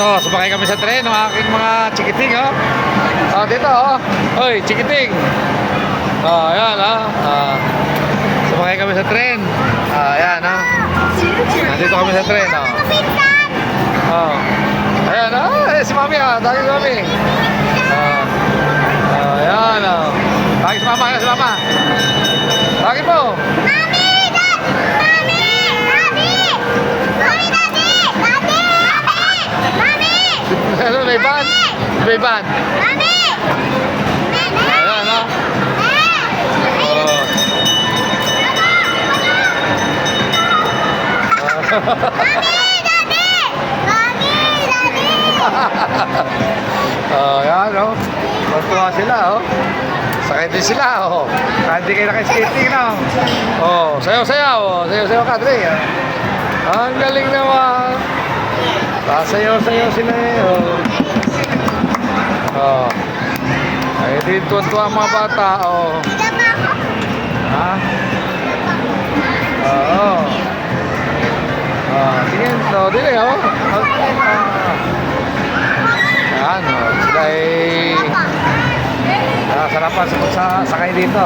oh, sumakay kami sa tren ng aking mga chikiting, oh. Oh, dito, oh. Hoy, chikiting. Oh, ayan, oh. Sumakay kami sa tren. Ayan, oh. Nandito kami sa tren, oh. Oh. Ayan, oh. Eh, si Mami, oh. Tawagin si Mami. Ayan, oh. Tawagin si Mama, si Mama. Tawagin mo. Ano, may van? May van? Ayan, no? Ayan, no? Matuwa sila, oh. Sakay din sila, oh. Hindi kayo naka-skating, no? Oh, sayaw-sayaw, oh. Sayaw-sayaw ka, Dre. Ang galing naman. Sasayaw-sayaw sila, eh, oh. Oh. Ay, dito tuwa ang mga bata, oh. Ha? Oo. Tingin, no, dili, oh. Ayan, oh. Sila ay sarapan sa sakay dito.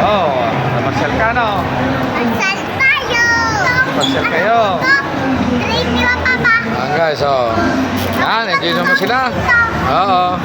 Oh, namasyal ka, no? Namasyal kayo. Ayan, guys, oh. Yan, enjoy naman sila. Oo.